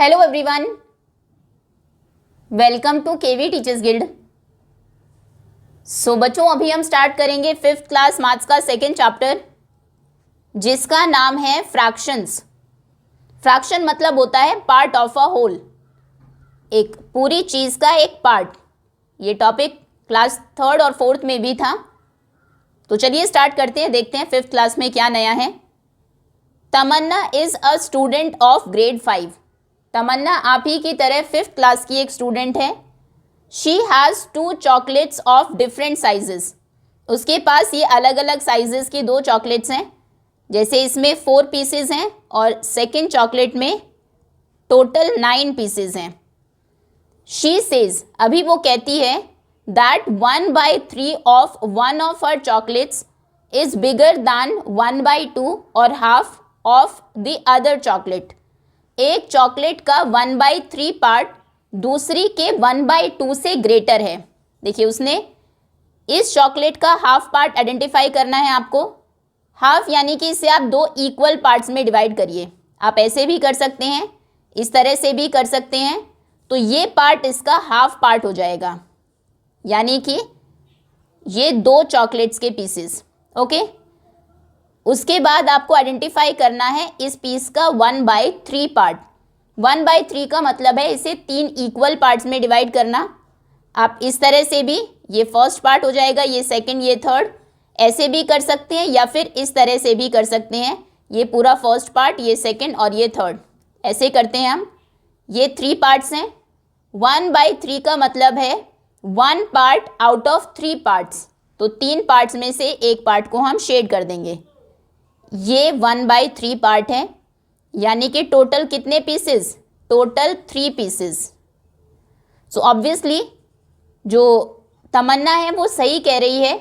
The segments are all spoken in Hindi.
Hello everyone, welcome to KV teachers guild. So बच्चों, अभी हम स्टार्ट करेंगे 5th क्लास मैथ्स का सेकेंड चैप्टर, जिसका नाम है फ्रैक्शंस। फ्रैक्शन मतलब होता है पार्ट ऑफ अ होल, एक पूरी चीज का एक पार्ट। ये टॉपिक क्लास 3rd और 4th में भी था। तो चलिए स्टार्ट करते हैं, देखते हैं 5th क्लास में क्या नया है। Tamanna is a student of grade 5। Tamanna आप ही की तरह 5th क्लास की एक स्टूडेंट है। She has 2 chocolates of different sizes. उसके पास ये अलग अलग साइजेस की 2 चॉकलेट्स हैं। जैसे इसमें 4 पीसेस हैं और सेकेंड चॉकलेट में टोटल 9 पीसेस हैं। शी सेज, अभी वो कहती है that 1/3 of one of her chocolates is bigger than 1/2 और half of the other chocolate. एक चॉकलेट का 1/3 पार्ट दूसरी के 1/2 से ग्रेटर है। देखिए, उसने इस चॉकलेट का हाफ पार्ट आइडेंटिफाई करना है आपको। हाफ यानी कि इसे आप 2 इक्वल पार्ट्स में डिवाइड करिए। आप ऐसे भी कर सकते हैं, इस तरह से भी कर सकते हैं। तो ये पार्ट इसका हाफ पार्ट हो जाएगा, यानी कि ये 2 चॉकलेट्स के पीसेस। ओके, उसके बाद आपको आइडेंटिफाई करना है इस पीस का 1/3 पार्ट। 1/3 का मतलब है इसे 3 इक्वल पार्ट्स में डिवाइड करना। आप इस तरह से भी, ये फर्स्ट पार्ट हो जाएगा, ये सेकंड, ये थर्ड, ऐसे भी कर सकते हैं, या फिर इस तरह से भी कर सकते हैं। ये पूरा फर्स्ट पार्ट, ये सेकंड और ये थर्ड, ऐसे करते हैं हम। ये 3 पार्ट्स हैं। 1/3 का मतलब है 1 पार्ट आउट ऑफ 3 पार्ट्स। तो 3 पार्ट्स में से एक पार्ट को हम शेड कर देंगे। ये 1/3 पार्ट है, यानी कि टोटल कितने pieces? Total 3 pieces. So obviously जो तमन्ना है वो सही कह रही है।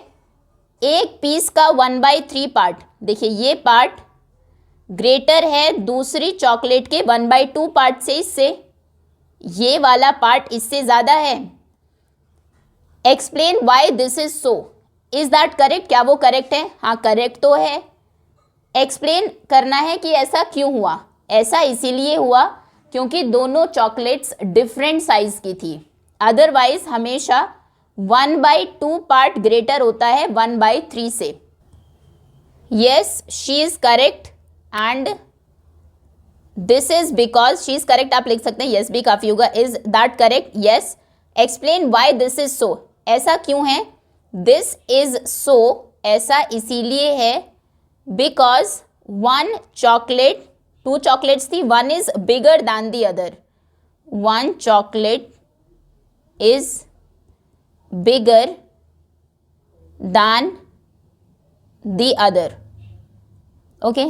एक पीस का 1/3 पार्ट, देखिए ये पार्ट ग्रेटर है दूसरी चॉकलेट के 1/2 पार्ट से। इससे ये वाला पार्ट इससे ज़्यादा है। Explain why this is so. Is that correct? क्या वो करेक्ट है? हाँ, करेक्ट तो है। एक्सप्लेन करना है कि ऐसा क्यों हुआ। ऐसा इसीलिए हुआ क्योंकि दोनों चॉकलेट्स डिफरेंट साइज की थी। अदरवाइज हमेशा 1/2 पार्ट ग्रेटर होता है 1/3 से। Yes, she is correct and this is because she is correct. आप लिख सकते हैं, यस भी काफी होगा। Is that correct? Yes. Explain why this is so. ऐसा क्यों है? दिस इज सो, ऐसा इसीलिए है बिकॉज 1 चॉकलेट, 2 चॉकलेट्स थी, 1 is bigger than the other. 1 chocolate is bigger than the other. Okay,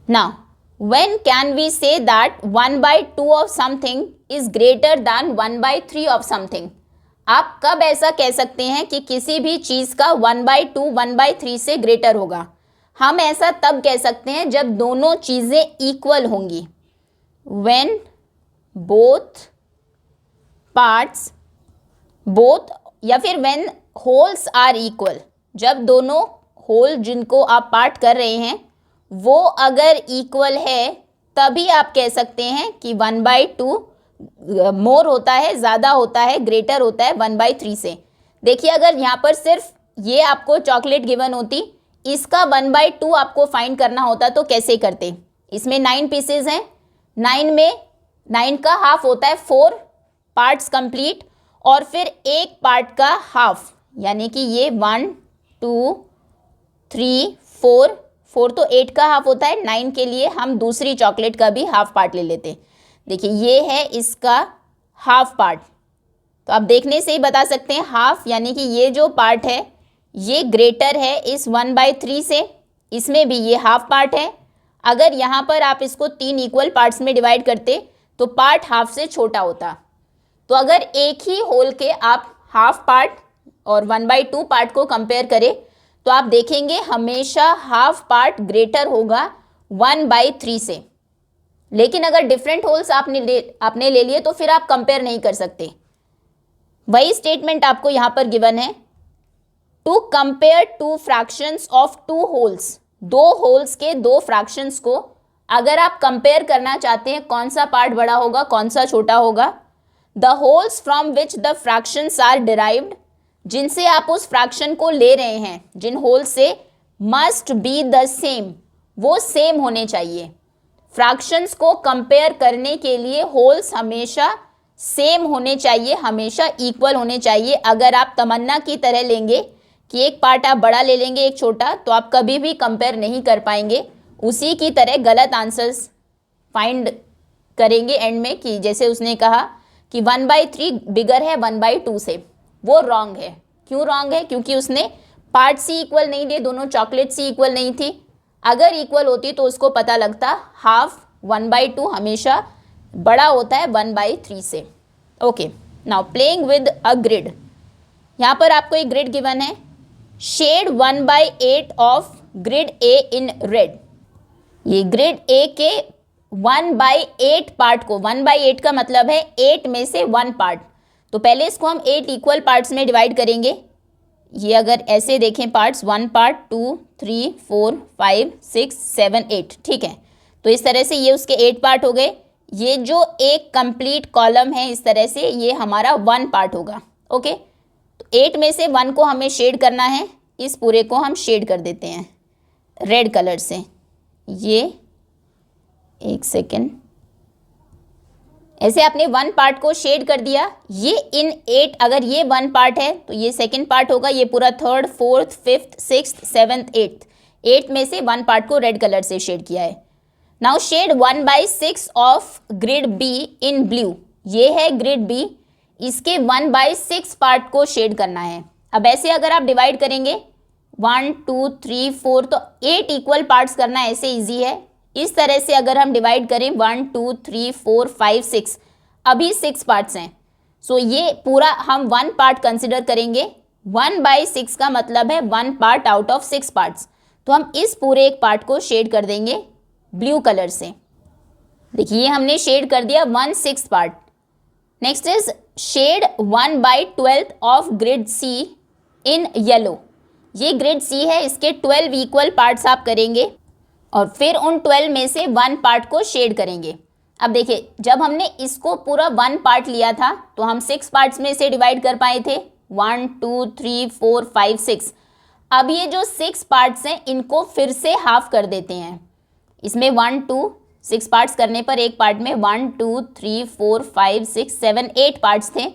now when can we say that 1/2 of something is greater than 1/3 of something? आप कब ऐसा कह सकते हैं कि किसी भी चीज़ का 1/2 1/3 से ग्रेटर होगा? हम ऐसा तब कह सकते हैं जब दोनों चीज़ें इक्वल होंगी। when both parts, both, या फिर when wholes are equal, जब दोनों होल जिनको आप पार्ट कर रहे हैं वो अगर इक्वल है, तभी आप कह सकते हैं कि 1/2 मोर होता है, ज़्यादा होता है, ग्रेटर होता है 1/3 से। देखिए, अगर यहाँ पर सिर्फ ये आपको चॉकलेट गिवन होती, इसका 1/2 आपको फाइंड करना होता, तो कैसे करते? इसमें 9 पीसेज हैं, 9 में 9 का हाफ होता है 4 पार्ट्स कंप्लीट, और फिर एक पार्ट का हाफ, यानी कि ये 1 2 3 4 तो 8 का हाफ होता है। 9 के लिए हम दूसरी चॉकलेट का भी हाफ पार्ट ले लेते। देखिए, ये है इसका हाफ पार्ट। तो आप देखने से ही बता सकते हैं हाफ, यानी कि ये जो पार्ट है ये ग्रेटर है इस 1/3 से। इसमें भी ये हाफ पार्ट है। अगर यहाँ पर आप इसको 3 इक्वल पार्ट्स में डिवाइड करते तो पार्ट हाफ से छोटा होता। तो अगर एक ही होल के आप हाफ पार्ट और 1/2 पार्ट को कंपेयर करें तो आप देखेंगे हमेशा हाफ पार्ट ग्रेटर होगा 1/3 से। लेकिन अगर डिफरेंट होल्स आपने ले लिए तो फिर आप कंपेयर नहीं कर सकते। वही स्टेटमेंट आपको यहां पर गिवन है, to compare 2 fractions of 2 wholes. 2 wholes के 2 फ्रैक्शंस को अगर आप कंपेयर करना चाहते हैं कौन सा पार्ट बड़ा होगा कौन सा छोटा होगा, the wholes from which the fractions are derived, जिनसे आप उस फ्रैक्शन को ले रहे हैं, जिन होल से, मस्ट बी द सेम, वो सेम होने चाहिए। फ्रैक्शंस को कंपेयर करने के लिए होल्स हमेशा सेम होने चाहिए, हमेशा इक्वल होने चाहिए। अगर आप तमन्ना की तरह लेंगे कि एक पार्ट आप बड़ा ले लेंगे एक छोटा, तो आप कभी भी कंपेयर नहीं कर पाएंगे। उसी की तरह गलत आंसर्स फाइंड करेंगे एंड में, कि जैसे उसने कहा कि 1/3 बिगर है 1/2 से, वो रॉन्ग है। क्यों रॉन्ग है? क्योंकि उसने पार्ट्स ही इक्वल नहीं लिए, दोनों चॉकलेट्स ही इक्वल नहीं थी। अगर इक्वल होती तो उसको पता लगता हाफ 1/2 हमेशा बड़ा होता है 1/3 से। Okay, now playing with a grid. यहाँ पर आपको एक ग्रिड गिवन है, shade 1/8 of grid A in red. ये ग्रिड ए के 1/8 पार्ट को, 1/8 का मतलब है 8 में से 1 पार्ट, तो पहले इसको हम 8 इक्वल पार्ट्स में डिवाइड करेंगे। ये अगर ऐसे देखें पार्ट्स, 1 पार्ट 2 3 4 5 6 7 8, ठीक है। तो इस तरह से ये उसके 8 पार्ट हो गए। ये जो एक कंप्लीट कॉलम है इस तरह से, ये हमारा 1 पार्ट होगा। ओके, तो 8 में से 1 को हमें शेड करना है, इस पूरे को हम शेड कर देते हैं रेड कलर से। ये एक सेकेंड, ऐसे आपने 1 पार्ट को शेड कर दिया। ये इन 8, अगर ये 1 पार्ट है तो ये सेकेंड पार्ट होगा, ये पूरा 3rd 4th 5th 6th 7th 8th, 8 में से 1 पार्ट को रेड कलर से शेड किया है। Now shade 1/6 of grid B in blue. ये है ग्रिड बी, इसके 1/6 पार्ट को शेड करना है। अब ऐसे अगर आप डिवाइड करेंगे 1 2 3 4, तो 8 इक्वल पार्ट्स करना ऐसे इजी है। इस तरह से अगर हम डिवाइड करें 1 2 3 4 5 6, अभी 6 पार्ट्स हैं, सो ये पूरा हम 1 पार्ट कंसिडर करेंगे। 1/6 का मतलब है 1 पार्ट आउट ऑफ 6 पार्ट्स, तो हम इस पूरे एक पार्ट को शेड कर देंगे ब्लू कलर से। देखिए हमने शेड कर दिया 1/6 part. Next is shade 1/12 of grid C in yellow. ये ग्रिड सी है, इसके 12 इक्वल पार्ट्स आप करेंगे और फिर उन 12 में से 1 पार्ट को शेड करेंगे। अब देखिए, जब हमने इसको पूरा 1 पार्ट लिया था तो हम 6 पार्ट्स में से डिवाइड कर पाए थे, 1 2 3 4 5 6। अब ये जो 6 पार्ट्स हैं इनको फिर से हाफ कर देते हैं। इसमें 1 2 6 पार्ट्स करने पर एक पार्ट में 1 2 3 4 5 6 7 8 पार्ट्स थे,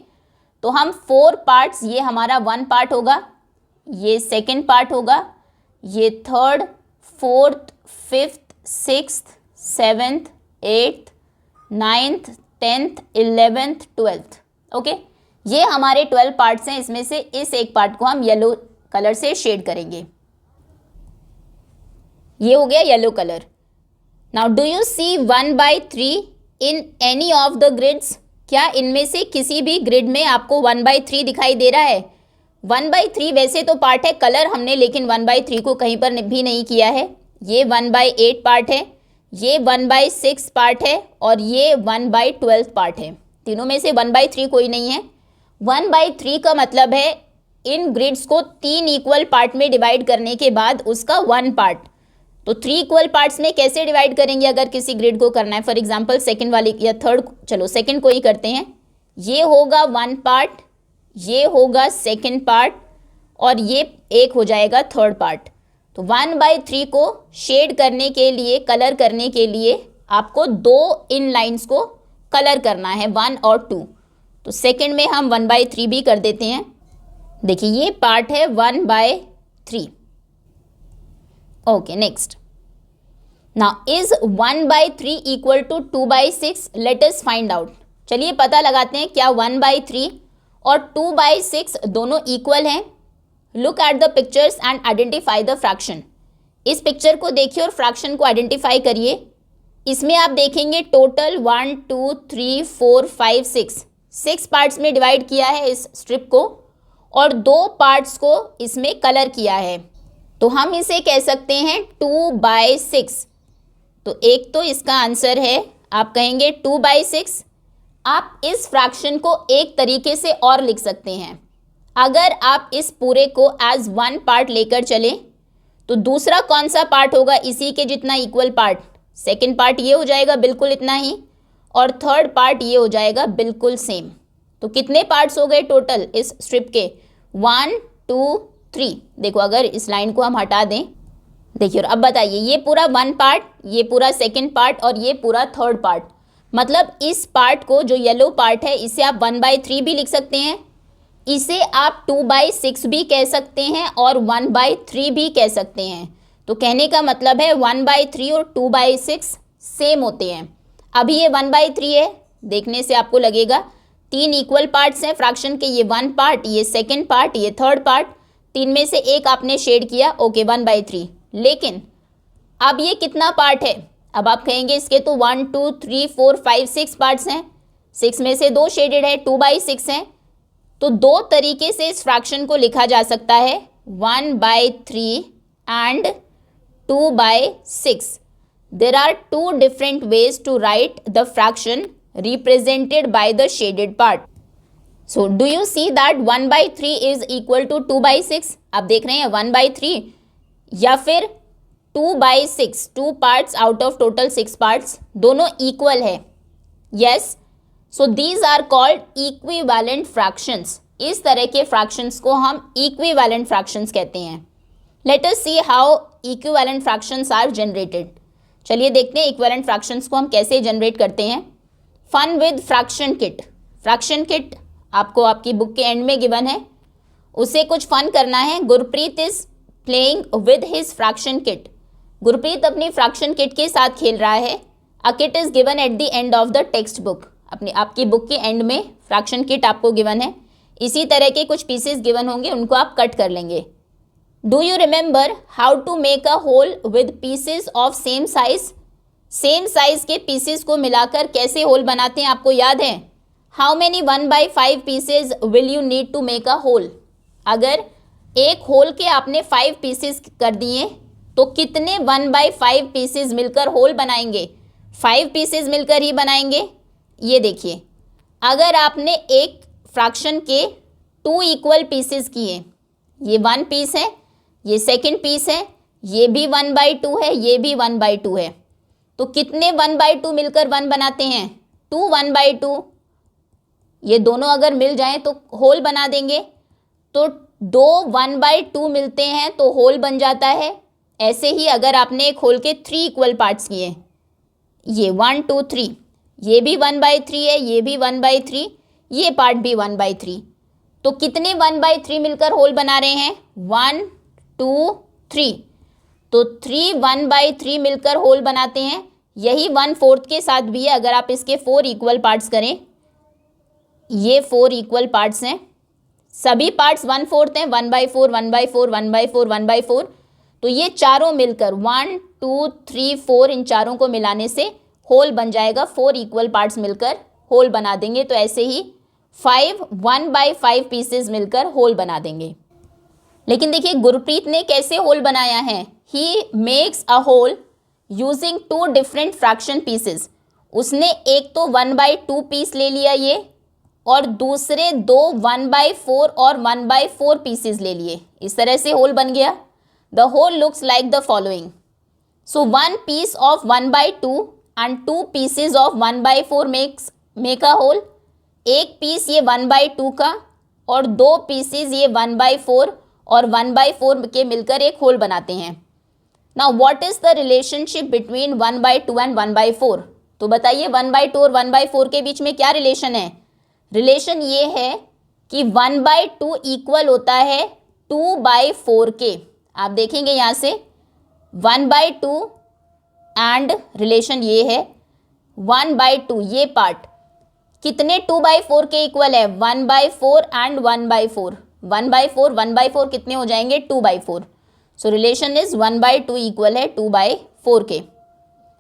तो हम 4 पार्ट्स, ये हमारा 1 पार्ट होगा, ये सेकेंड पार्ट होगा, ये 3rd 4th 5th 6th 7th 8th 9th 10th 11th 12th। Okay, ये हमारे 12 पार्ट्स हैं। इसमें से इस एक पार्ट को हम येलो कलर से शेड करेंगे। ये हो गया yellow colour. Now do you see 1/3 in any of the grids? क्या इनमें से किसी भी ग्रिड में आपको 1/3 दिखाई दे रहा है? 1/3 वैसे तो पार्ट है कलर हमने, लेकिन 1/3 को कहीं पर भी नहीं किया है। ये 1/8 पार्ट है, ये 1/6 पार्ट है और ये 1/12 पार्ट है। तीनों में से 1/3 कोई नहीं है। 1/3 का मतलब है इन ग्रिड्स को 3 इक्वल पार्ट में डिवाइड करने के बाद उसका 1 पार्ट। तो 3 इक्वल पार्ट्स में कैसे डिवाइड करेंगे अगर किसी ग्रिड को करना है? फॉर एग्जांपल सेकंड वाली या थर्ड, चलो सेकंड को ही करते हैं। ये होगा 1 पार्ट, ये होगा सेकंड पार्ट और ये एक हो जाएगा थर्ड पार्ट। तो 1/3 को शेड करने के लिए, कलर करने के लिए आपको 2 इन लाइन्स को कलर करना है, 1 और 2। तो सेकंड में हम 1/3 भी कर देते हैं। देखिए ये पार्ट है 1/3। Okay, next. Now is 1/3 equal to 2/6? Let us find out. चलिए पता लगाते हैं क्या 1/3 और 2/6 दोनों इक्वल हैं। Look at the pictures and identify the fraction. इस पिक्चर को देखिए और फ्रैक्शन को आइडेंटिफाई करिए। इसमें आप देखेंगे टोटल 1 2 3 4 5 6 पार्ट्स में डिवाइड किया है इस स्ट्रिप को और 2 पार्ट्स को इसमें कलर किया है। तो हम इसे कह सकते हैं 2/6। तो एक तो इसका आंसर है, आप कहेंगे 2/6। आप इस फ्रैक्शन को एक तरीके से और लिख सकते हैं। अगर आप इस पूरे को एज 1 पार्ट लेकर चलें तो दूसरा कौन सा पार्ट होगा इसी के जितना इक्वल पार्ट? सेकेंड पार्ट ये हो जाएगा बिल्कुल इतना ही, और थर्ड पार्ट ये हो जाएगा बिल्कुल सेम। तो कितने पार्ट्स हो गए टोटल इस स्ट्रिप के? 1 2 3। देखो अगर इस लाइन को हम हटा दें, देखिए अब बताइए, ये पूरा 1 पार्ट, ये पूरा सेकेंड पार्ट और ये पूरा थर्ड पार्ट, मतलब इस पार्ट को जो येलो पार्ट है इसे आप 1/3 भी लिख सकते हैं, इसे आप 2/6 भी कह सकते हैं और 1/3 भी कह सकते हैं। तो कहने का मतलब है 1/3 और 2/6 सेम होते हैं। अभी ये 1/3 है, देखने से आपको लगेगा 3 इक्वल पार्ट्स हैं फ्रैक्शन के, ये 1 पार्ट, ये सेकेंड पार्ट, ये थर्ड पार्ट, 3 में से एक आपने शेड किया, ओके 1/3। लेकिन अब ये कितना पार्ट है? अब आप कहेंगे इसके तो 1 2 3 4 5 6 पार्ट्स हैं, 6 में से 2 शेडेड है, 2/6 हैं। तो 2 तरीके से इस फ्रैक्शन को लिखा जा सकता है, 1/3 and 2/6। There are 2 different ways to write the fraction represented by the shaded part. So do you see that 1/3 is equal to 2/6? आप देख रहे हैं 1/3 या फिर 2/6, 2 parts out of total 6 parts, दोनों equal है। Yes, so these are called equivalent fractions. इस तरह के fractions को हम equivalent fractions कहते हैं। Let us see how equivalent fractions are generated. चलिए देखते हैं इक्विवेलेंट फ्रैक्शंस को हम कैसे जनरेट करते हैं। Fun with fraction kit. Fraction kit आपको आपकी बुक के एंड में गिवन है, उसे कुछ फन करना है। Gurpreet is playing with his fraction kit. Gurpreet अपनी फ्रैक्शन किट के साथ खेल रहा है। अ kit is given at the end of the text book. अपनी आपकी बुक के एंड में फ्रैक्शन किट आपको गिवन है, इसी तरह के कुछ पीसेस गिवन होंगे, उनको आप कट कर लेंगे। Do you remember how to make a whole with pieces of same size? Same size के पीसेस को मिलाकर कैसे होल बनाते हैं, आपको याद है? How many 1/5 pieces will you need to make a whole? अगर एक होल के आपने 5 पीसेस कर दिए तो कितने 1/5 पीसेस मिलकर होल बनाएंगे? 5 पीसेस मिलकर ही बनाएंगे। ये देखिए, अगर आपने एक फ्रैक्शन के 2 इक्वल पीसेस किए, ये 1 पीस है, ये सेकेंड पीस है, ये भी 1/2 है, ये भी 1/2 है, तो कितने 1/2 मिलकर 1 बनाते हैं? 2 1/2। ये दोनों अगर मिल जाएं तो होल बना देंगे, तो 2 1/2 मिलते हैं तो होल बन जाता है। ऐसे ही अगर आपने एक होल के 3 इक्वल पार्ट्स किए, ये 1 2 3, ये भी 1/3 है, ये भी 1/3, ये पार्ट भी 1/3, तो कितने 1/3 मिलकर होल बना रहे हैं? 1 2 3, तो 3 1/3 मिलकर होल बनाते हैं। यही 1/4 के साथ भी है, अगर आप इसके 4 इक्वल पार्ट्स करें, ये 4 इक्वल पार्ट्स हैं, सभी पार्ट्स 1/4 हैं, 1/4 1/4 1/4 1/4, तो ये चारों मिलकर 1 2 3 4, इन चारों को मिलाने से होल बन जाएगा। 4 इक्वल पार्ट्स मिलकर होल बना देंगे, तो ऐसे ही 5 1/5 पीसेस मिलकर होल बना देंगे। लेकिन देखिए गुरप्रीत ने कैसे होल बनाया है। He makes a whole using 2 different fraction pieces. उसने एक तो 1/2 पीस ले लिया ये, और दूसरे 2 1/4 और 1/4 पीसेस ले लिए, इस तरह से होल बन गया। The whole looks like the following. So 1 piece of 1/2 and 2 pieces of 1/4 make a whole. एक पीस ये 1/2 का और 2 पीसेस ये 1/4 और 1/4 के मिलकर एक होल बनाते हैं। Now what is the relationship between 1/2 and 1/4? तो बताइए 1/2 और 1/4 के बीच में क्या रिलेशन है? रिलेशन ये है कि 1/2 इक्वल होता है 2/4 के। आप देखेंगे यहाँ से 1/2 एंड रिलेशन ये है 1/2, ये पार्ट कितने 2/4 के इक्वल है? 1/4 एंड 1/4। 1/4 1/4 कितने हो जाएंगे? 2/4। सो रिलेशन इज 1/2 इक्वल है 2/4 के।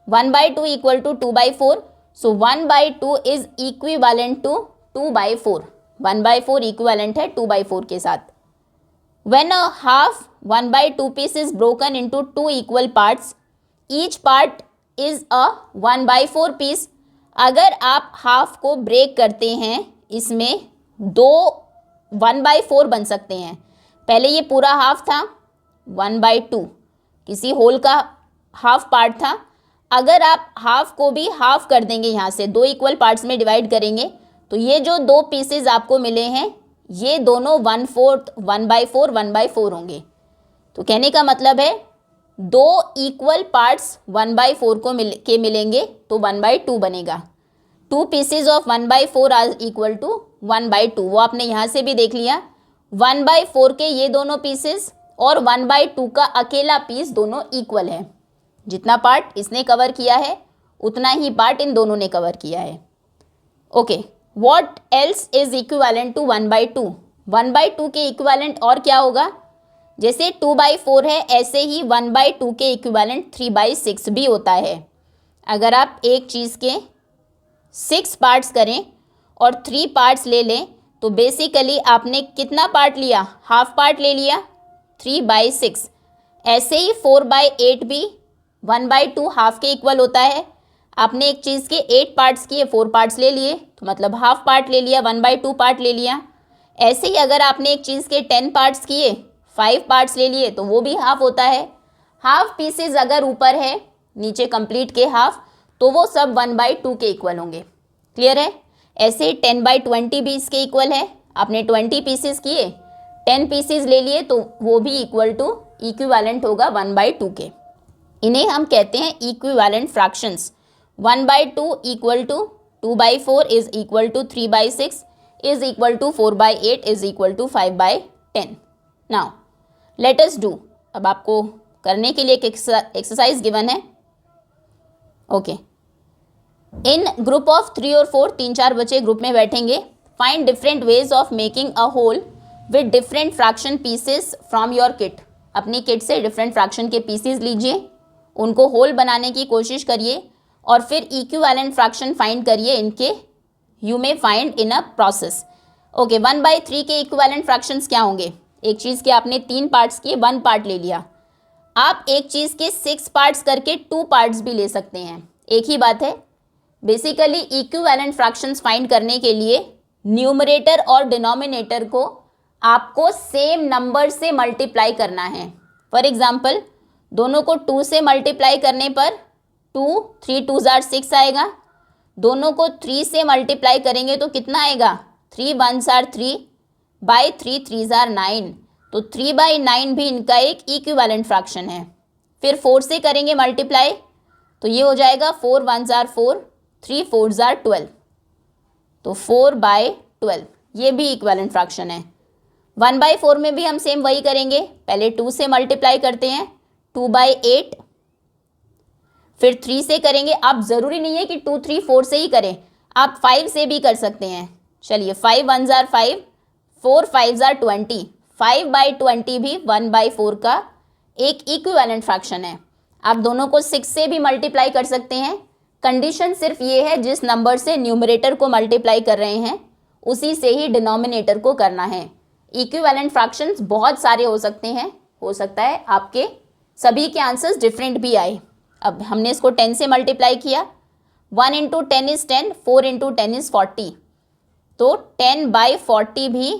1/2 equal to 2/4, so 1/2 is equivalent to 2/4। 1/4 equivalent है 2/4 के साथ। When a half 1/2 piece is broken into 2 equal parts, each part is a 1/4 piece. अगर आप हाफ को ब्रेक करते हैं, इसमें 2 1/4 बन सकते हैं। पहले ये पूरा हाफ था 1/2, किसी होल का हाफ पार्ट था। अगर आप हाफ को भी हाफ कर देंगे, यहाँ से 2 इक्वल पार्ट्स में डिवाइड करेंगे, तो ये जो 2 पीसेज आपको मिले हैं ये दोनों 1/4 1/4 1/4 होंगे। तो कहने का मतलब है 2 इक्वल पार्ट्स 1/4 को मिलेंगे तो 1/2 बनेगा। 2 pieces of 1/4 are equal to 1/2। वो आपने यहाँ से भी देख लिया, 1/4 के ये दोनों पीसेस और 1/2 का अकेला पीस दोनों इक्वल है। जितना पार्ट इसने कवर किया है उतना ही पार्ट इन दोनों ने कवर किया है। Okay, what else is equivalent to 1/2? 1/2 के इक्विवेलेंट और क्या होगा? जैसे 2/4 है ऐसे ही 1/2 के इक्विवेलेंट 3/6 भी होता है। अगर आप एक चीज़ के 6 पार्ट्स करें और 3 पार्ट्स ले लें तो बेसिकली आपने कितना पार्ट लिया? हाफ पार्ट ले लिया, 3/6। ऐसे ही 4/8 भी 1/2 हाफ के इक्वल होता है। आपने एक चीज़ के 8 पार्ट्स किए, 4 पार्ट्स ले लिए तो मतलब हाफ पार्ट ले लिया, 1/2 पार्ट ले लिया। ऐसे ही अगर आपने एक चीज़ के 10 पार्ट्स किए, 5 पार्ट्स ले लिए तो वो भी हाफ होता है। हाफ पीसेज अगर ऊपर है नीचे कंप्लीट के हाफ तो वो सब 1/2 के इक्वल होंगे। क्लियर है? ऐसे ही 10/20 भी इसके इक्वल है। आपने 20 पीसेस किए, 10 पीसेस ले लिए तो वो भी इक्विवेलेंट होगा 1/2 के। इन्हें हम कहते हैं equivalent fractions. 1/2 equal to 2/4 is equal to 3/6 is equal to 4/8 is equal to 5/10। Now let us do. अब आपको करने के लिए एक एक्सरसाइज गिवन है। ओके, इन ग्रुप ऑफ 3 और 4, 3-4 बच्चे ग्रुप में बैठेंगे। Find different ways of making a whole with different fraction pieces from your kit. अपनी किट से डिफरेंट फ्रैक्शन के पीसेस लीजिए, उनको होल बनाने की कोशिश करिए और फिर इक्विवेलेंट फ्रैक्शन फाइंड करिए इनके। You may find in a process. Okay, 1/3 के इक्विवेलेंट फ्रैक्शंस क्या होंगे? एक चीज़ के आपने 3 पार्ट्स किए, 1 पार्ट ले लिया। आप एक चीज़ के 6 पार्ट्स करके 2 पार्ट्स भी ले सकते हैं, एक ही बात है। बेसिकली इक्विवेलेंट फ्रैक्शंस फाइंड करने के लिए न्यूमरेटर और डिनोमिनेटर को आपको सेम नंबर से मल्टीप्लाई करना है। फॉर एग्जाम्पल, दोनों को 2 से मल्टीप्लाई करने पर 2 3 2 आर 6 आएगा। दोनों को 3 से मल्टीप्लाई करेंगे तो कितना आएगा? 3 1 आर 3 बाई 3 3 आर 9। तो 3/9 भी इनका एक इक्विवेलेंट फ्रैक्शन है। फिर 4 से करेंगे मल्टीप्लाई तो ये हो जाएगा 4 1 आर 4 3 4 आर 12। तो 4/12 ये भी इक्विवेलेंट फ्रैक्शन है। 1/4 में भी हम सेम वही करेंगे। पहले 2 से मल्टीप्लाई करते हैं, 2/8। फिर 3 से करेंगे। आप ज़रूरी नहीं है कि 2 3 4 से ही करें, आप 5 से भी कर सकते हैं। चलिए, 5 1 आर 5 4 5 आर 20। 5/20 भी 1/4 का एक इक्विवेलेंट फ्रैक्शन है। आप दोनों को 6 से भी मल्टीप्लाई कर सकते हैं। कंडीशन सिर्फ ये है जिस नंबर से न्यूमरेटर को मल्टीप्लाई कर रहे हैं उसी से ही डिनोमिनेटर को करना है। इक्विवेलेंट फ्रैक्शंस बहुत सारे हो सकते हैं, हो सकता है आपके सभी के आंसर्स डिफरेंट भी आए। अब हमने इसको 10 से मल्टीप्लाई किया, 1 × 10 इज़ 10, 4 × 10 इज़ 40। तो 10/40 भी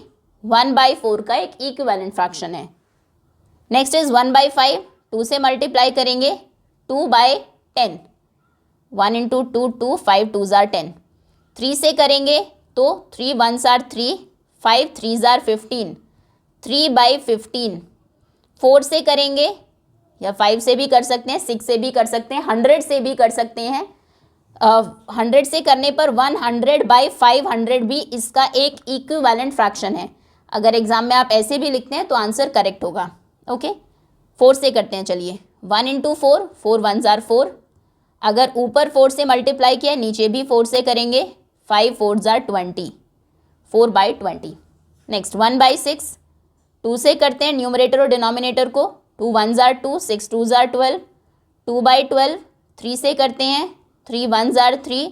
1/4 का एक इक्विवेलेंट फ्रैक्शन है। Next is 1/5। 2 से मल्टीप्लाई करेंगे, 2/10। 1 × 2 2 5 2 आर 10। 3 से करेंगे तो 3 1 आर 3 5 3 आर 15। 3/15। 4 से करेंगे या 5 से भी कर सकते हैं, 6 से भी कर सकते हैं, 100 से भी कर सकते हैं। 100 से करने पर 100/500 भी इसका एक इक्विवेलेंट फ्रैक्शन है। अगर एग्जाम में आप ऐसे भी लिखते हैं तो आंसर करेक्ट होगा। ओके, 4 से करते हैं। चलिए, 1 × 4 4 1 आर 4। अगर ऊपर 4 से मल्टीप्लाई किया, नीचे भी 4 से करेंगे, 5 4 आर 20। 4/20। नेक्स्ट 1/6। 2 से करते हैं न्यूमरेटर और डिनोमिनेटर को, 2 1 आर 2 6 2 आर 12। 2/12। 3 से करते हैं, 3 1 आर 3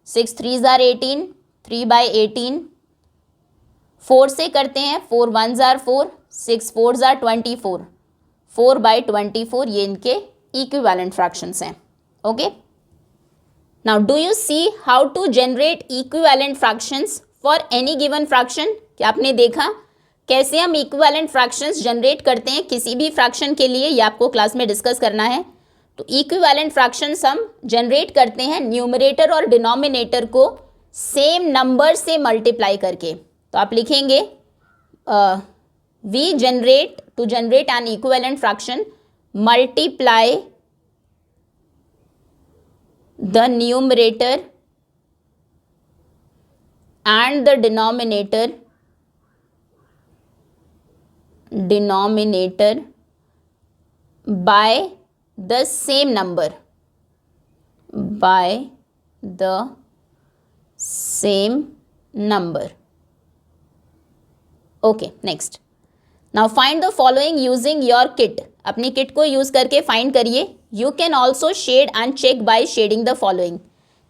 6 3 आर 18। 3/18। 4 से करते हैं, 4 1 आर 4 6 4 आर 24। 4/24 ये इनके इक्विवेलेंट फ्रैक्शंस हैं। Okay, now do you see how to generate equivalent fractions for any given fraction? क्या आपने देखा कैसे हम इक्विवेलेंट फ्रैक्शंस जनरेट करते हैं किसी भी फ्रैक्शन के लिए? ये आपको क्लास में डिस्कस करना है। तो इक्विवेलेंट फ्रैक्शंस हम जनरेट करते हैं न्यूमरेटर और डिनोमिनेटर को सेम नंबर से मल्टीप्लाई करके। तो आप लिखेंगे we generate to generate an equivalent fraction multiply the numerator and the denominator by the same number, by the same number. Okay, next. Now find the following using your kit. अपनी किट को यूज करके फाइंड करिए. You can also shade and check by shading the following.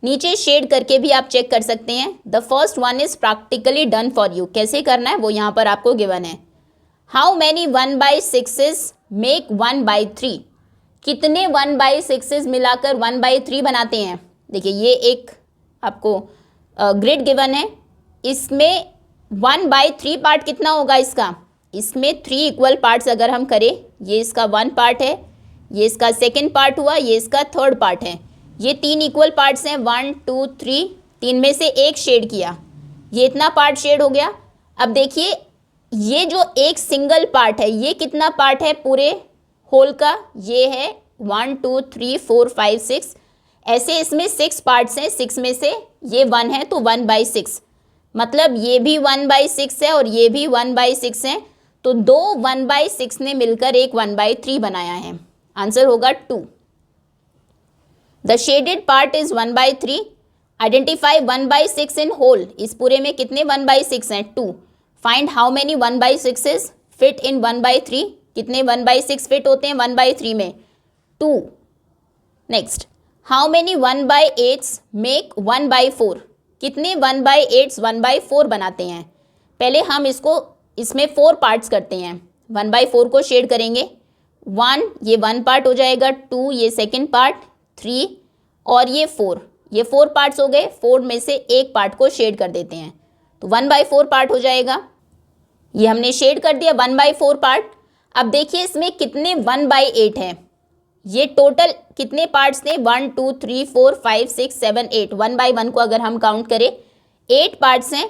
नीचे शेड करके भी आप चेक कर सकते हैं. The first one is practically done for you. कैसे करना है वो यहाँ पर आपको गिवन है. How many 1/6 make 1/3. कितने 1/6 मिलाकर 1/3 बनाते हैं. देखिए ये एक आपको ग्रिड गिवन है. इसमें 1/3 पार्ट कितना होगा इसका. इसमें 3 इक्वल पार्ट्स अगर हम करें, ये इसका 1 पार्ट है, ये इसका सेकेंड पार्ट हुआ, ये इसका थर्ड पार्ट है. ये 3 इक्वल पार्ट्स हैं. 1 2 3. 3 में से एक शेड किया, ये इतना पार्ट शेड हो गया. अब देखिए ये जो एक सिंगल पार्ट है ये कितना पार्ट है पूरे होल का. ये है 1 2 3 4 5 6. ऐसे इसमें 6 पार्ट्स हैं. 6 में से ये 1 है तो 1/6. मतलब ये भी 1/6 है और ये भी 1/6 है. तो दो 1/6 ने मिलकर एक 1/3 बनाया है. आंसर होगा 2. The shaded part is 1/3. Identify 1/6 in whole. इस पूरे में कितने 1/6 हैं. 2. Find how many 1/6s fit in 1/3. कितने 1/6 फिट होते हैं 1/3 में. 2. Next. How many 1/8s make 1/4. कितने 1/8s 1/4 बनाते हैं. पहले हम इसमें 4 पार्ट्स करते हैं. 1/4 को शेड करेंगे. 1 ये 1 पार्ट हो जाएगा. 2 ये सेकेंड पार्ट. 3 और ये 4. ये 4 पार्ट्स हो गए. 4 में से एक पार्ट को शेड कर देते हैं तो 1/4 पार्ट हो जाएगा. ये हमने शेड कर दिया 1/4 पार्ट. अब देखिए इसमें कितने 1/8 हैं. ये टोटल कितने पार्ट्स थे 1 2 3 4 5 6 7 8. 1/1 को अगर हम काउंट करें 8 पार्ट्स हैं.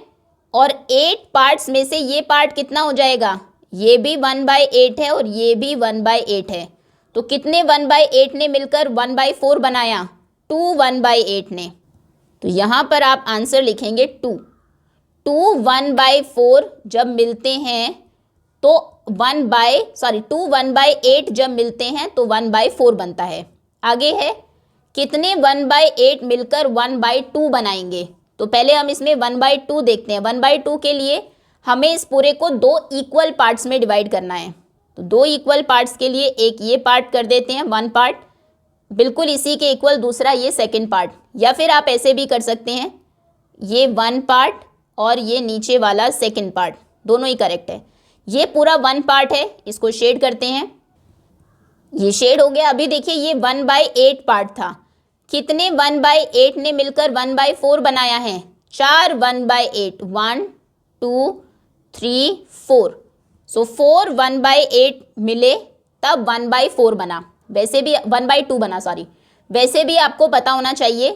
और 8 पार्ट्स में से ये पार्ट कितना हो जाएगा. ये भी 1/8 है और ये भी 1/8 है. तो कितने 1/8 ने मिलकर 1/4 बनाया. 2 1/8 ने. तो यहाँ पर आप आंसर लिखेंगे 2. 1/4 जब मिलते हैं तो 2 1/8 जब मिलते हैं तो 1/4 बनता है. आगे है कितने 1/8 मिलकर 1/2 बनाएंगे. तो पहले हम इसमें 1/2 देखते हैं. 1/2 के लिए हमें इस पूरे को 2 इक्वल पार्ट्स में डिवाइड करना है. तो 2 इक्वल पार्ट्स के लिए एक ये पार्ट कर देते हैं 1 पार्ट, बिल्कुल इसी के इक्वल दूसरा ये सेकंड पार्ट. या फिर आप ऐसे भी कर सकते हैं ये 1 पार्ट और ये नीचे वाला सेकंड पार्ट, दोनों ही करेक्ट है. ये पूरा 1 पार्ट है, इसको शेड करते हैं. ये शेड हो गया. अभी देखिए ये 1/8 पार्ट था. कितने 1/8 ने मिलकर 1/4 बनाया है. 4 1/8. 1 2 3 4. सो 4 1/8 मिले तब 1/4 बना. वैसे भी 1/2 बना, सॉरी. वैसे भी आपको पता होना चाहिए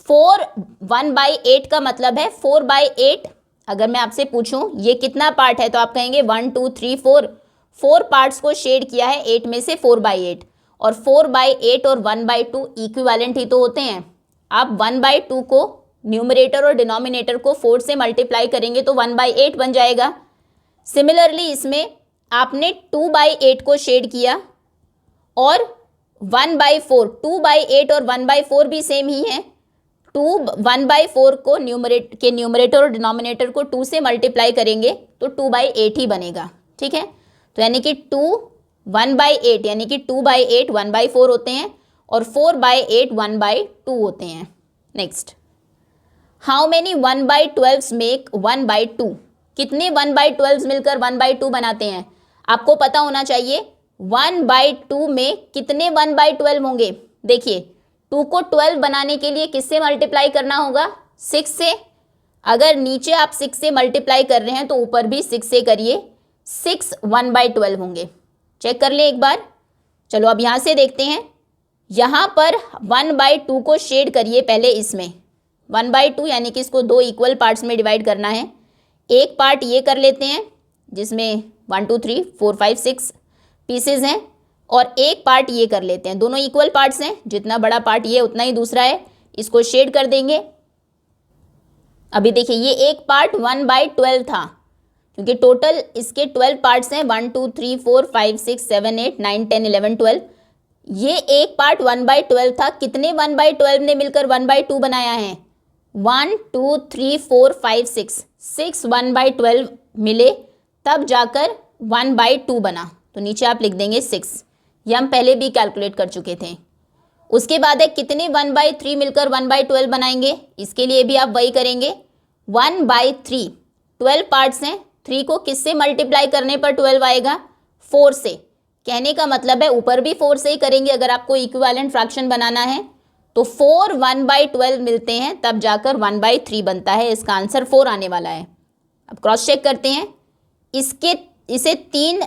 4 1/8 का मतलब है 4/8. अगर मैं आपसे पूछूं ये कितना पार्ट है तो आप कहेंगे 1 2 3 4. 4 पार्ट्स को शेड किया है 8 में से 4/8. और 4/8 और 1/2 इक्विवेलेंट ही तो होते हैं. आप 1/2 को न्यूमरेटर और डिनोमिनेटर को 4 से मल्टीप्लाई करेंगे तो 1/8 बन जाएगा. सिमिलरली इसमें आपने 2/8 को शेड किया और 1/4. 2/8 और 1/4 भी सेम ही है. 1/4 को न्यूमरेटर और डिनोमिनेटर को 2 से मल्टीप्लाई करेंगे तो 2/8 ही बनेगा. ठीक है. तो यानी कि 1/8 यानी कि 2/8 1/4 होते हैं और 4/8 1/2 होते हैं. नेक्स्ट. How many 1/12 make 1/2. कितने 1/12 मिलकर 1/2 बनाते हैं. आपको पता होना चाहिए 1/2 में कितने 1/12 होंगे. देखिए 2 को 12 बनाने के लिए किससे मल्टीप्लाई करना होगा. 6 से. अगर नीचे आप 6 से मल्टीप्लाई कर रहे हैं तो ऊपर भी 6 से करिए. 6 1/12 होंगे. चेक कर लें एक बार. चलो अब यहाँ से देखते हैं. यहाँ पर 1/2 को शेड करिए पहले इसमें, 1/2 यानी कि इसको 2 इक्वल पार्ट्स में डिवाइड करना है। एक पार्ट ये कर लेते हैं जिसमें 1 2 3 4 5 6 पीसेज हैं, और एक पार्ट ये कर लेते हैं, दोनों इक्वल पार्ट्स हैं, जितना बड़ा पार्ट ये उतना ही दूसरा है, इसको शेड कर देंगे। अभी देखिए ये एक पार्ट 1/12 था, क्योंकि टोटल इसके 12 पार्ट्स हैं, 1 2 3 4 5 6 7 8 9 10 11 12। ये एक पार्ट 1/12 था, कितने 1/12 ने मिलकर 1/2 बनाया है? 1 2 3 4 5 6 1/12 मिले तब जाकर 1/2 बना। तो नीचे आप लिख देंगे 6, ये हम पहले भी कैलकुलेट कर चुके थे। उसके बाद है कितने 1/3 मिलकर 1/12 बनाएंगे, इसके लिए भी आप वही करेंगे। 1/3 12 पार्ट्स हैं, 3 को किससे मल्टीप्लाई करने पर 12 आएगा? 4 से। कहने का मतलब है ऊपर भी 4 से ही करेंगे अगर आपको इक्विवेलेंट फ्रैक्शन बनाना है। तो 4 1/12 मिलते हैं तब जाकर 1/3 बनता है, इसका आंसर 4 आने वाला है। अब क्रॉस चेक करते हैं, इसे 3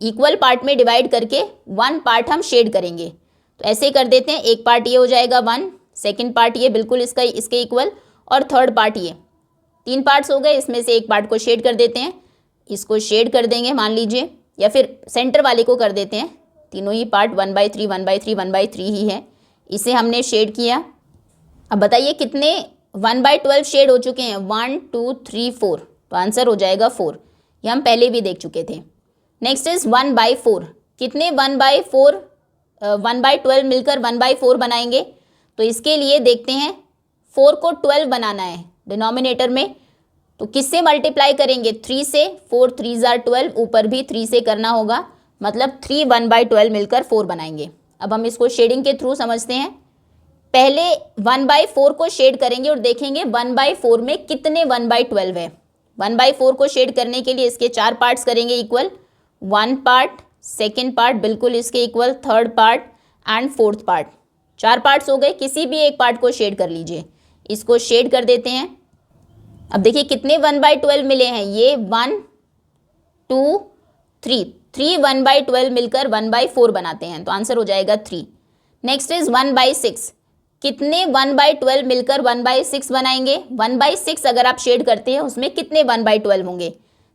इक्वल पार्ट में डिवाइड करके 1 पार्ट हम शेड करेंगे। तो ऐसे कर देते हैं, एक पार्ट ये हो जाएगा 1, सेकेंड पार्ट ये बिल्कुल इसके इक्वल, और थर्ड पार्ट ये। 3 पार्ट्स हो गए, इसमें से एक पार्ट को शेड कर देते हैं, इसको शेड कर देंगे मान लीजिए, या फिर सेंटर वाले को कर देते हैं। तीनों ही पार्ट 1/3 1/3 1/3 ही है, इसे हमने शेड किया। अब बताइए कितने 1/12 शेड हो चुके हैं? 1 2 3 4, तो आंसर हो जाएगा 4। ये हम पहले भी देख चुके थे। नेक्स्ट इज 1/4, कितने 1/12 मिलकर 1/4 बनाएंगे? तो इसके लिए देखते हैं, 4 को 12 बनाना है डिनोमिनेटर में, तो किससे मल्टीप्लाई करेंगे? 3 से। 4 3 12, ऊपर भी 3 से करना होगा, मतलब 3 1/12 मिलकर 4 बनाएंगे। अब हम इसको शेडिंग के थ्रू समझते हैं। पहले 1/4 को शेड करेंगे और देखेंगे 1/4 में कितने 1/12 है। 1/4 को शेड करने के लिए इसके 4 पार्ट्स करेंगे इक्वल, 1 पार्ट, सेकेंड पार्ट बिल्कुल इसके equal, third part and fourth part. 4 parts हो गए, किसी भी एक पार्ट को शेड कर लीजिए, इसको शेड कर देते हैं। अब देखिए कितने 1/12 मिले हैं, ये 1 2 3 1/12 मिलकर 1/4 बनाते हैं, तो आंसर हो जाएगा 3। नेक्स्ट इज 1/6, कितने 1/12 मिलकर 1/6 बनाएंगे? 1/6 अगर आप शेड करते हैं उसमें कितने 1/12 होंगे?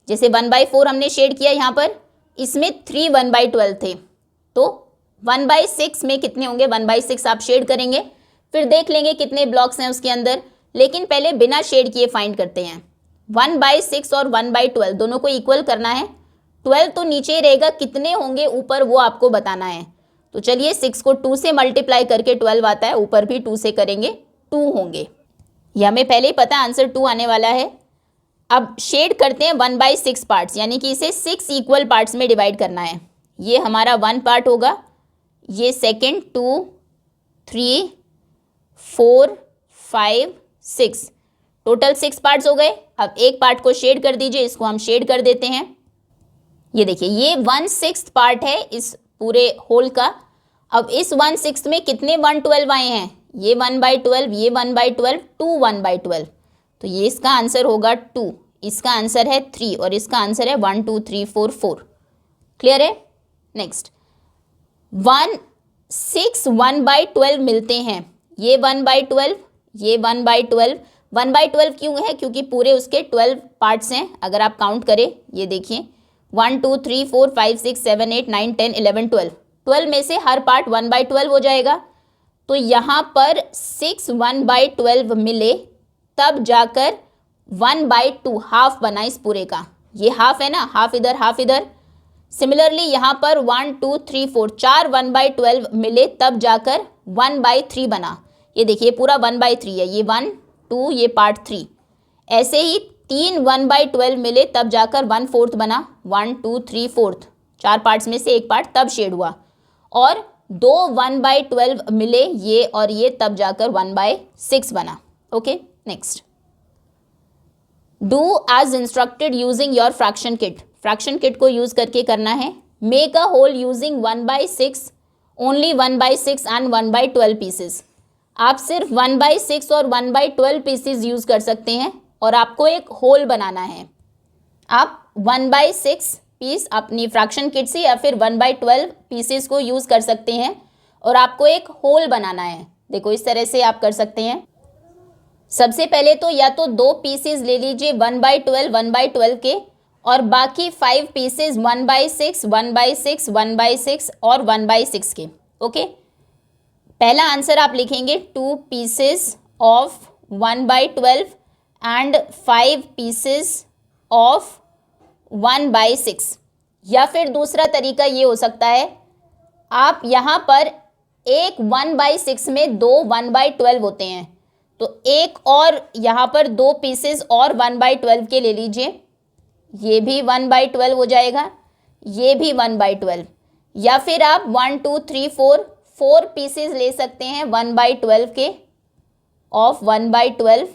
जैसे 1/4 हमने शेड किया यहाँ पर, इसमें 3 1/12 थे, तो 1/6 में कितने होंगे? 1/6 आप शेड करेंगे, फिर देख लेंगे कितने ब्लॉक्स हैं उसके अंदर, लेकिन पहले बिना शेड किए फाइंड करते हैं। 1/6 और 1/12 दोनों को इक्वल करना है, 12 तो नीचे ही रहेगा, कितने होंगे ऊपर वो आपको बताना है। तो चलिए 6 को 2 से मल्टीप्लाई करके 12 आता है, ऊपर भी 2 से करेंगे 2 होंगे, ये हमें पहले ही पता आंसर 2 आने वाला है। अब शेड करते हैं 1/6 पार्ट्स, यानी कि इसे 6 इक्वल पार्ट्स में डिवाइड करना है। ये हमारा 1 पार्ट होगा, ये सेकेंड 2 3 4 5 6, टोटल 6 पार्ट्स हो गए। अब एक पार्ट को शेड कर दीजिए, इसको हम शेड कर देते हैं। ये देखिए ये 1/6 पार्ट है इस पूरे होल का। अब इस 1/6 में कितने 1/12 आए हैं? ये 1/12, ये 1/12, 2 1/12, तो ये इसका आंसर होगा 2, इसका आंसर है 3 और इसका आंसर है 1 2 3 4 4। क्लियर है? नेक्स्ट 6 1/12 मिलते हैं, ये 1/12, ये 1/12। 1/12 क्यों है? क्योंकि पूरे उसके 12 पार्ट्स हैं, अगर आप काउंट करें, ये देखिए 1 2 3 4 5 6 7 8 9 10 11 12, 12 में से हर पार्ट 1/12 हो जाएगा। तो यहाँ पर 6 1/12 मिले तब जाकर 1/2 हाफ बना इस पूरे का, ये हाफ है ना, हाफ इधर हाफ इधर। सिमिलरली यहाँ पर 1 2 3 4 4 1/12 मिले तब जाकर 1/3 बना, ये देखिए पूरा 1/3 है, ये 1 2 ये पार्ट 3। ऐसे ही 3 1/12 मिले तब जाकर 1/4 बना, 1 2 3 4, 4 पार्ट्स में से एक पार्ट तब शेड हुआ, और 2 1/12 मिले ये और ये तब जाकर 1/6 बना। Okay next, do as instructed using your fraction kit, fraction kit को यूज करके करना है। Make a whole using 1/6 only 1/6 and 1/12 pieces. आप सिर्फ 1/6 और 1/12 पीसेस यूज कर सकते हैं और आपको एक होल बनाना है। आप 1/6 पीस अपनी फ्रैक्शन किट से या फिर 1/12 पीसेस को यूज कर सकते हैं और आपको एक होल बनाना है। देखो इस तरह से आप कर सकते हैं। सबसे पहले तो या तो 2 पीसेज ले लीजिए 1/12 1/12 के, और बाकी 5 पीसेज 1/6 1/6 1/6 और 1/6 के। ओके, पहला आंसर आप लिखेंगे 2 pieces of 1/12 and 5 pieces of 1/6। या फिर दूसरा तरीका ये हो सकता है, आप यहाँ पर एक 1/6 में 2 1/12 होते हैं, तो एक और यहाँ पर 2 पीसेस और 1/12 के ले लीजिए, ये भी 1/12 हो जाएगा, ये भी 1/12। या फिर आप 1 2 3 4 पीसेस ले सकते हैं 1/12 के ऑफ 1/12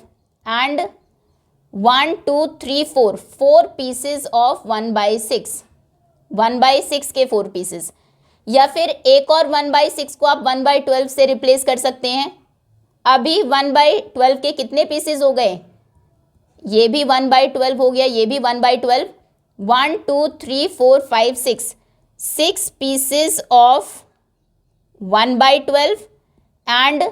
एंड 1 2 3 4 पीसेस ऑफ 1/6 के 4 पीसेस। या फिर एक और 1/6 को आप 1/12 से रिप्लेस कर सकते हैं। अभी 1/12 के कितने पीसेस हो गए, ये भी 1/12 हो गया, ये भी 1/12। 1 2 3 4 5 6 pieces of 1/12 and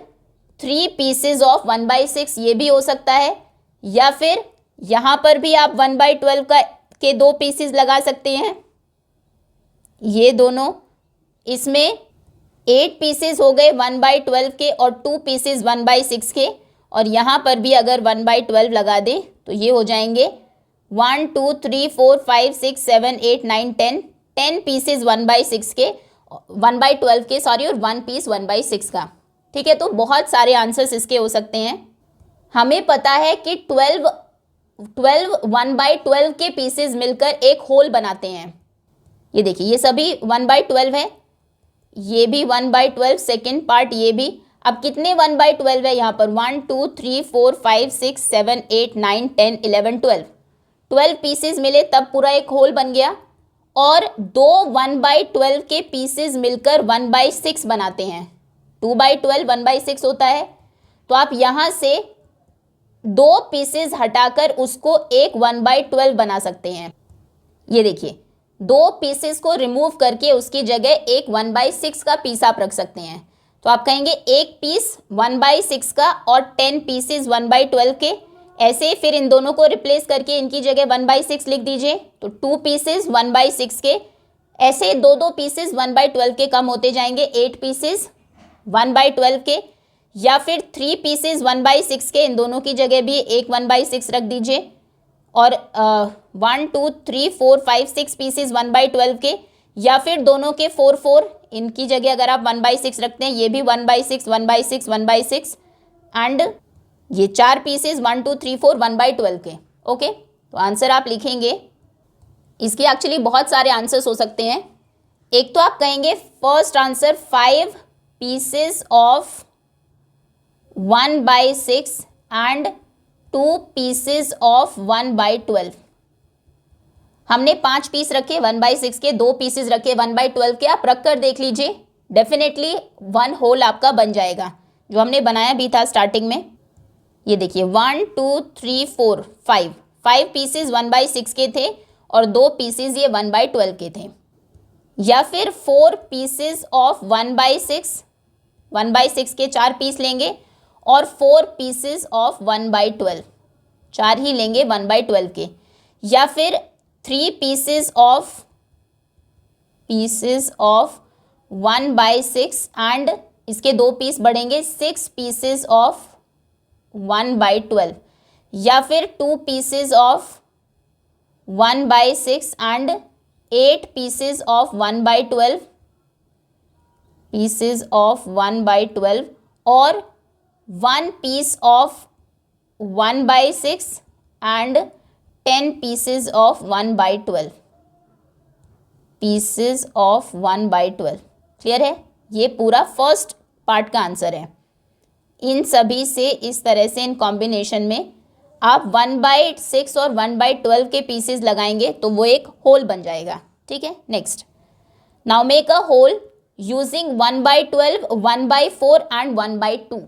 3 pieces of 1/6, ये भी हो सकता है। या फिर यहाँ पर भी आप 1/12 के 2 पीसेस लगा सकते हैं, ये दोनों, इसमें 8 पीसेस हो गए 1/12 के और 2 पीसेस 1/6 के। और यहाँ पर भी अगर 1/12 लगा दें तो ये हो जाएंगे 1 2 3 4 5 6 7 8 9 10 पीसेस 1/6 के, 1/12 के सॉरी, और 1 पीस 1/6 का। ठीक है, तो बहुत सारे आंसर्स इसके हो सकते हैं। हमें पता है कि 12 1/12 के पीसेस मिलकर एक होल बनाते हैं। ये देखिए, ये सभी 1/12 है, ये भी 1/12 सेकेंड पार्ट, ये भी। अब कितने 1/12 है यहाँ पर, 1 2 3 4 5 6 7 8 9 10 11 12 पीसेस मिले तब पूरा एक होल बन गया। और 2 1/12 के पीसेस मिलकर 1/6 बनाते हैं। 2/12 1/6 होता है, तो आप यहाँ से 2 पीसेस हटाकर उसको एक 1/12 बना सकते हैं। ये देखिए, 2 पीसेस को रिमूव करके उसकी जगह एक 1/6 का पीस आप रख सकते हैं। तो आप कहेंगे एक पीस 1/6 का और 10 पीसेस 1/12 के। ऐसे फिर इन दोनों को रिप्लेस करके इनकी जगह 1/6 लिख दीजिए, तो 2 पीसेस 1/6 के। ऐसे 2 पीसेस 1/12 के कम होते जाएंगे, 8 पीसेस 1/12 के। या फिर 3 पीसेस 1/6 के, इन दोनों की जगह भी एक 1/6 रख दीजिए। और 1 2 3 4 5 6 पीसेस 1/12 के। या फिर दोनों के 4 इनकी जगह अगर आप 1/6 रखते हैं, ये भी 1/6 1/6 1/6 एंड ये 4 पीसेस 1 2 3 4 1/12 के। ओके, तो आंसर आप लिखेंगे। इसके एक्चुअली बहुत सारे आंसर्स हो सकते हैं। एक तो आप कहेंगे first answer 5 pieces of 1/6 and 2 pieces of 1/12। हमने 5 पीस रखे 1/6 के, 2 पीसेस रखे 1/12 के। आप रख कर देख लीजिए, डेफिनेटली 1 होल आपका बन जाएगा, जो हमने बनाया भी था स्टार्टिंग में। ये देखिए 1 2 3 4 5 पीसेस 1/6 के थे और 2 पीसेस ये 1/12 के थे। या फिर 4 पीसेस ऑफ 1/6 के 4 पीस लेंगे और 4 पीसेस ऑफ 1/12, 4 ही लेंगे 1/12 के। या फिर 3 पीसेस ऑफ 1/6 एंड इसके 2 पीस बढ़ेंगे, 6 पीसेस ऑफ 1/12। या फिर 2 pieces of 1/6 and 8 pieces of 1/12 और 1 piece of 1/6 and 10 pieces of 1/12 clear है? ये पूरा फर्स्ट पार्ट का आंसर है। इन सभी से इस तरह से इन कॉम्बिनेशन में आप 1/6 और 1/12 के पीसेस लगाएंगे तो वो एक होल बन जाएगा। ठीक है, next, now make a whole using 1/12 1/4 and 1/2।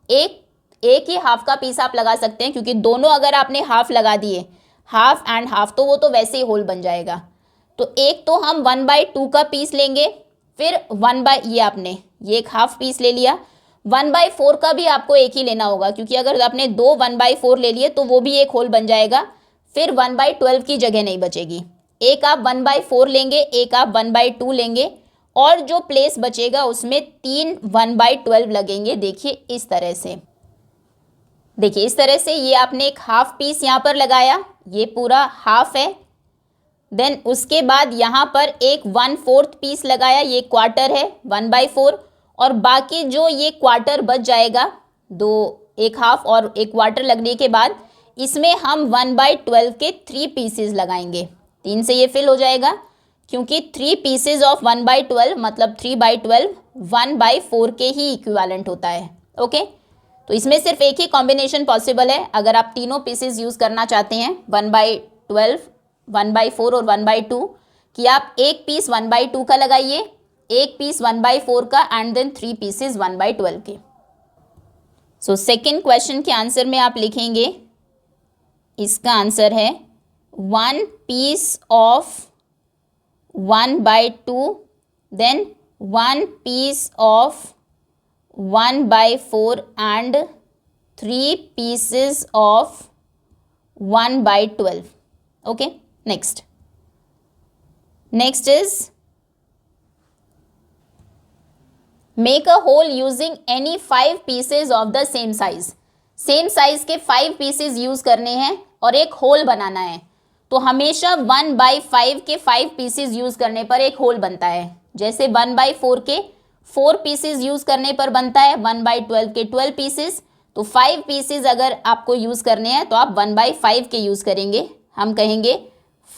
एक ही हाफ का पीस आप लगा सकते हैं, क्योंकि दोनों अगर आपने हाफ लगा दिए, हाफ एंड हाफ, तो वो तो वैसे ही होल बन जाएगा। तो एक तो हम 1/2 का पीस लेंगे, फिर ये एक हाफ पीस ले लिया। 1/4 का भी आपको एक ही लेना होगा, क्योंकि अगर आपने दो 1/4 ले लिए तो वो भी एक होल बन जाएगा, फिर 1/12 की जगह नहीं बचेगी। एक आप 1/4 लेंगे, एक आप 1/2 लेंगे, और जो प्लेस बचेगा उसमें 3 1/12 लगेंगे। देखिए इस तरह से, देखिए इस तरह से ये आपने एक हाफ पीस यहाँ पर लगाया, ये पूरा हाफ है। देन उसके बाद यहाँ पर एक 1/4 पीस लगाया, ये क्वार्टर है 1/4, और बाकी जो ये क्वार्टर बच जाएगा, दो एक हाफ और एक क्वार्टर लगने के बाद इसमें हम 1/12 के 3 पीसेस लगाएंगे। 3 से ये फिल हो जाएगा, क्योंकि 3 पीसेस ऑफ 1/12 मतलब 3/12 1/4 के ही इक्विवेलेंट होता है। ओके, तो इसमें सिर्फ एक ही कॉम्बिनेशन पॉसिबल है अगर आप तीनों पीसेस यूज़ करना चाहते हैं, 1/12, 1/4 और 1/2, कि आप एक पीस 1/2 का लगाइए, एक पीस 1/4 का, एंड देन 3 पीसेस 1/12 के। सो सेकेंड क्वेश्चन के आंसर में आप लिखेंगे, इसका आंसर है 1 piece of 1/2, then 1 piece of 1/4 and 3 pieces of 1/12. Okay, next is make a hole using any 5 pieces of the same size. Same size के 5 पीसेस यूज करने हैं और एक होल बनाना है। तो हमेशा 1/5 के 5 पीसेस यूज करने पर एक होल बनता है। जैसे 1/4 के 4 पीसेस यूज करने पर बनता है, 1/12 के 12 पीसेस। तो 5 पीसेस अगर आपको यूज करने हैं तो आप 1/5 के यूज करेंगे। हम कहेंगे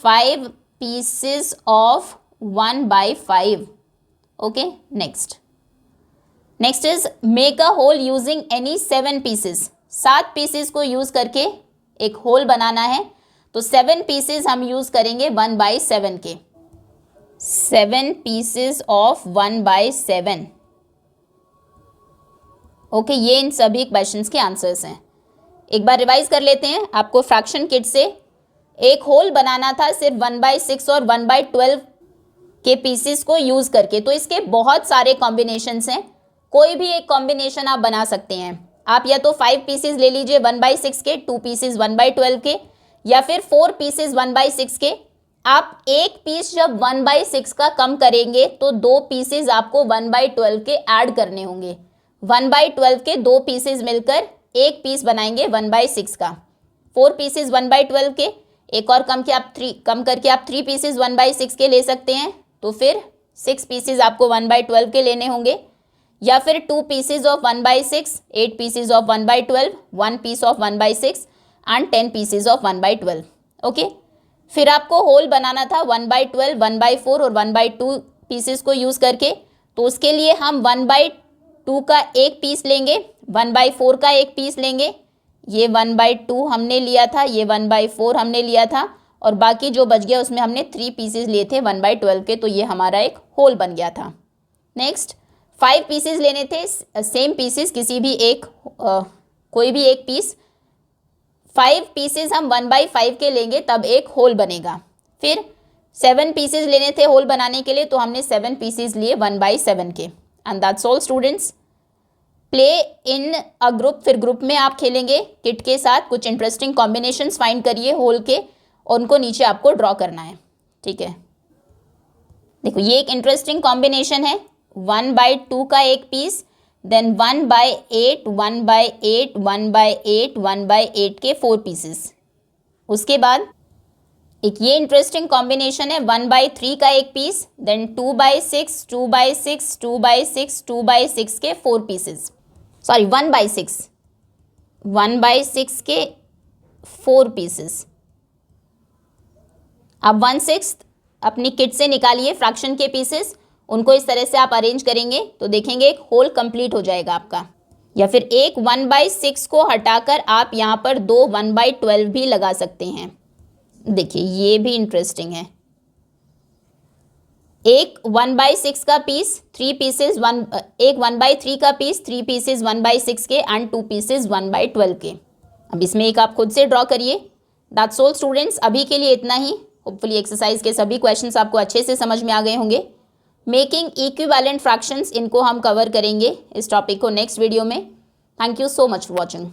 5 pieces of 1/5। Okay, next is make a whole using any 7 pieces. 7 pieces को यूज करके एक होल बनाना है। तो 7 पीसेस हम यूज करेंगे 1/7 के, 7 पीसेस ऑफ 1/7। ओके, ये इन सभी क्वेश्चंस के आंसर्स हैं। एक बार रिवाइज कर लेते हैं। आपको फ्रैक्शन किट से एक होल बनाना था सिर्फ 1/6 और 1/12 के पीसेस को यूज करके। तो इसके बहुत सारे कॉम्बिनेशंस हैं, कोई भी एक कॉम्बिनेशन आप बना सकते हैं। आप या तो 5 पीसेस ले लीजिए 1/6 के, 2 पीसेस 1/12 के, या फिर 4 पीसेस 1/6 के। आप एक पीस जब 1/6 का कम करेंगे तो 2 पीसेस आपको 1/12 के ऐड करने होंगे। 1/12 के 2 पीसेस मिलकर एक पीस बनाएंगे 1/6 का। 4 पीसेस 1/12 के, एक और कम करके आप 3 पीसेस 1/6 के ले सकते हैं। तो फिर 6 पीसेस आपको 1/12 के लेने होंगे, या फिर 2 pieces of 1/6, 8 pieces of 1/12, 1 piece of 1/6 and 10 pieces of 1/12। Okay, फिर आपको होल बनाना था 1/12, 1/4 और 1/2 पीसेस को यूज करके। तो उसके लिए हम 1/2 का एक पीस लेंगे, 1/4 का एक पीस लेंगे। ये 1/2 हमने लिया था, ये 1/4 हमने लिया था, और बाकी जो बच गया उसमें हमने 3 पीसेस लिए थे 1/12 के। तो ये हमारा एक होल बन गया था। नेक्स्ट, 5 पीसेस लेने थे, सेम पीसेस, किसी भी एक कोई भी एक पीस। 5 पीसेस हम 1/5 के लेंगे तब एक होल बनेगा। फिर 7 पीसेस लेने थे होल बनाने के लिए, तो हमने 7 पीसेस लिए 1/7 के। And that's all students. Play in a group, फिर ग्रुप में आप खेलेंगे किट के साथ। कुछ इंटरेस्टिंग कॉम्बिनेशंस फाइंड करिए होल के, और उनको नीचे आपको ड्रॉ करना है। ठीक है, देखो ये एक इंटरेस्टिंग कॉम्बिनेशन है, 1/2 का एक पीस, देन 1/8, 1/8, 1/8, 1/8 के 4 पीसेस। उसके बाद एक ये इंटरेस्टिंग कॉम्बिनेशन है 1/3 का एक पीस, देन 2/6, 2/6, 2/6, 2/6 के 4 पीसेस। सॉरी 1/6 के 4 पीसेस। अब 1/6 अपनी किट से निकालिए फ्रैक्शन के पीसेस, उनको इस तरह से आप अरेंज करेंगे तो देखेंगे एक होल कंप्लीट हो जाएगा आपका। या फिर एक 1/6 को हटाकर आप यहाँ पर 2 1/12 भी लगा सकते हैं। देखिए ये भी इंटरेस्टिंग है। एक 1/6 का पीस 3 पीसेस, एक 1/3 का पीस 3 पीसेस 1/6 के, एंड 2 पीसेस 1/12 के। अब इसमें एक आप खुद से ड्रॉ करिए। दैट्स ऑल स्टूडेंट्स, अभी के लिए इतना ही। होपफुली एक्सरसाइज के सभी क्वेश्चंस आपको अच्छे से समझ में आ गए होंगे। मेकिंग इक्विवेलेंट फ्रैक्शंस, इनको हम कवर करेंगे इस टॉपिक को नेक्स्ट वीडियो में। Thank you so much for watching.